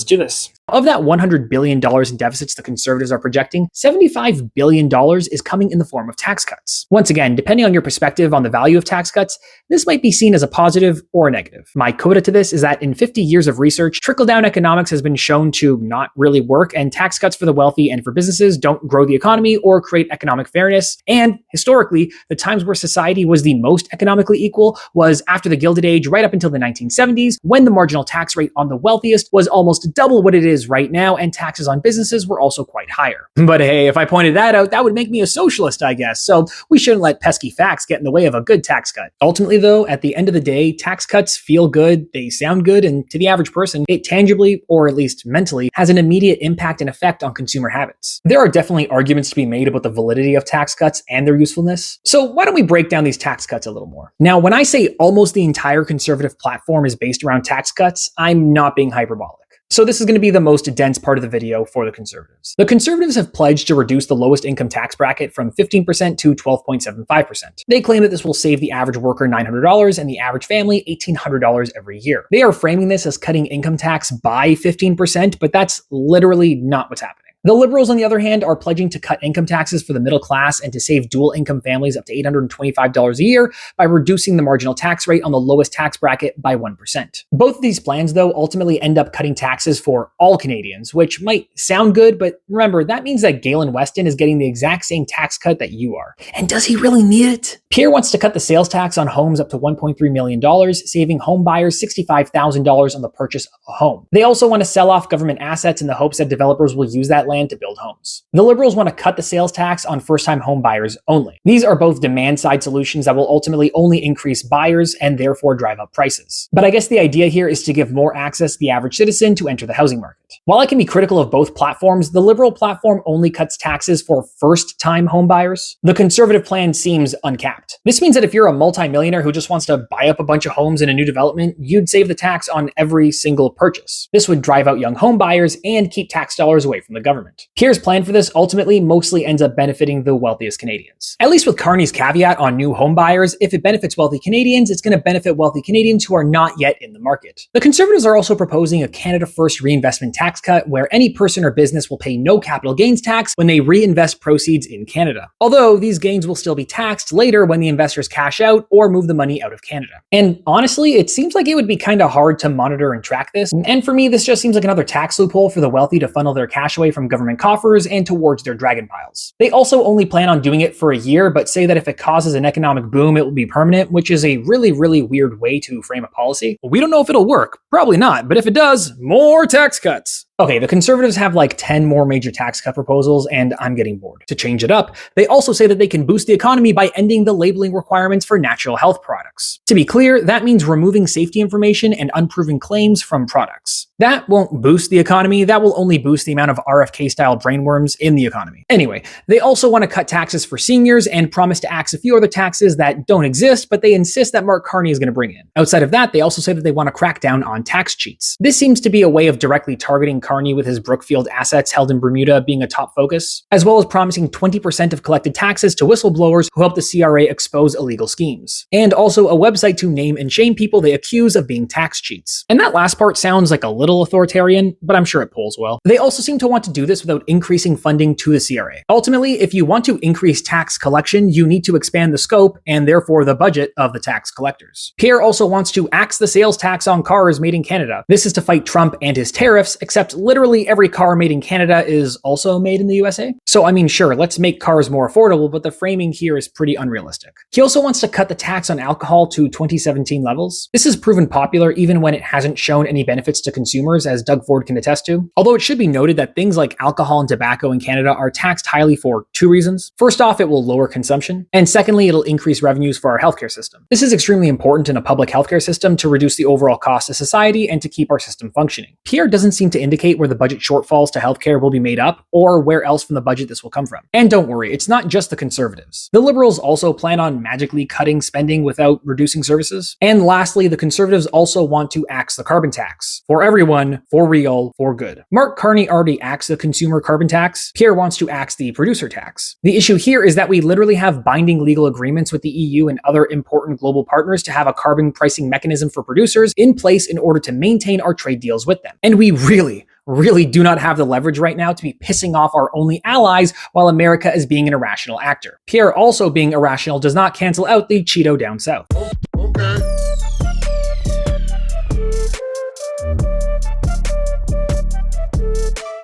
do this. Of that $100 billion in deficits the conservatives are projecting, $75 billion is coming in the form of tax cuts. Once again, depending on your perspective on the value of tax cuts, this might be seen as a positive or a negative. My coda to this is that in 50 years of research, trickle-down economics has been shown to not really work, and tax cuts for the wealthy and for businesses don't grow the economy or create economic fairness. And historically, the times where society was the most economically equal was after the Gilded Age, right up until the 1970s, when the marginal tax rate on the wealthiest was almost double what it is right now, and taxes on businesses were also quite higher. But hey, if I pointed that out, that would make me a socialist, I guess, so we shouldn't let pesky facts get in the way of a good tax cut. Ultimately though, at the end of the day, tax cuts feel good, they sound good, and to the average person, it tangibly, or at least mentally, has an immediate impact and effect on consumer habits. There are definitely arguments to be made about the validity of tax cuts and their usefulness, so why don't we break down these tax cuts a little more. Now, when I say almost the entire conservative platform is based around tax cuts, I'm not being hyperbolic. So this is going to be the most dense part of the video for the conservatives. The conservatives have pledged to reduce the lowest income tax bracket from 15% to 12.75%. They claim that this will save the average worker $900 and the average family $1,800 every year. They are framing this as cutting income tax by 15%, but that's literally not what's happening. The Liberals, on the other hand, are pledging to cut income taxes for the middle class and to save dual income families up to $825 a year by reducing the marginal tax rate on the lowest tax bracket by 1%. Both of these plans, though, ultimately end up cutting taxes for all Canadians, which might sound good, but remember, that means that Galen Weston is getting the exact same tax cut that you are. And does he really need it? Pierre wants to cut the sales tax on homes up to $1.3 million, saving home buyers $65,000 on the purchase of a home. They also want to sell off government assets in the hopes that developers will use that land to build homes. The Liberals want to cut the sales tax on first-time home buyers only. These are both demand-side solutions that will ultimately only increase buyers and therefore drive up prices. But I guess the idea here is to give more access to the average citizen to enter the housing market. While I can be critical of both platforms, the Liberal platform only cuts taxes for first-time home buyers. The Conservative plan seems uncapped. This means that if you're a multimillionaire who just wants to buy up a bunch of homes in a new development, you'd save the tax on every single purchase. This would drive out young home buyers and keep tax dollars away from the government. Pierre's plan for this ultimately mostly ends up benefiting the wealthiest Canadians. At least with Carney's caveat on new home buyers, if it benefits wealthy Canadians, it's going to benefit wealthy Canadians who are not yet in the market. The Conservatives are also proposing a Canada First reinvestment tax cut where any person or business will pay no capital gains tax when they reinvest proceeds in Canada. Although these gains will still be taxed later when the investors cash out or move the money out of Canada. And honestly, it seems like it would be kind of hard to monitor and track this. And for me, this just seems like another tax loophole for the wealthy to funnel their cash away from government coffers and towards their dragon piles. They also only plan on doing it for a year, but say that if it causes an economic boom, it will be permanent, which is a really weird way to frame a policy. We don't know if it'll work. Probably not, but if it does, more tax cuts. Okay, the Conservatives have like 10 more major tax cut proposals, and I'm getting bored. To change it up, they also say that they can boost the economy by ending the labeling requirements for natural health products. To be clear, that means removing safety information and unproven claims from products. That won't boost the economy, that will only boost the amount of RFK-style brainworms in the economy. Anyway, they also want to cut taxes for seniors and promise to axe a few other taxes that don't exist, but they insist that Mark Carney is going to bring in. Outside of that, they also say that they want to crack down on tax cheats. This seems to be a way of directly targeting Carney with his Brookfield assets held in Bermuda being a top focus, as well as promising 20% of collected taxes to whistleblowers who help the CRA expose illegal schemes. And also a website to name and shame people they accuse of being tax cheats. And that last part sounds like a little authoritarian, but I'm sure it polls well. They also seem to want to do this without increasing funding to the CRA. Ultimately, if you want to increase tax collection, you need to expand the scope and therefore the budget of the tax collectors. Pierre also wants to axe the sales tax on cars made in Canada. This is to fight Trump and his tariffs, except literally every car made in Canada is also made in the USA. So I mean, sure, let's make cars more affordable, but the framing here is pretty unrealistic. He also wants to cut the tax on alcohol to 2017 levels. This has proven popular even when it hasn't shown any benefits to consumers, as Doug Ford can attest to. Although it should be noted that things like alcohol and tobacco in Canada are taxed highly for two reasons. First off, it will lower consumption, and secondly, it'll increase revenues for our healthcare system. This is extremely important in a public healthcare system to reduce the overall cost of society and to keep our system functioning. Pierre doesn't seem to indicate where the budget shortfalls to healthcare will be made up, or where else from the budget this will come from. And don't worry, it's not just the Conservatives. The Liberals also plan on magically cutting spending without reducing services. And lastly, the Conservatives also want to axe the carbon tax. For everyone, for real, for good. Mark Carney already axed the consumer carbon tax. Pierre wants to axe the producer tax. The issue here is that we literally have binding legal agreements with the EU and other important global partners to have a carbon pricing mechanism for producers in place in order to maintain our trade deals with them. And we really really do not have the leverage right now to be pissing off our only allies while America is being an irrational actor. Pierre also being irrational does not cancel out the Cheeto down south.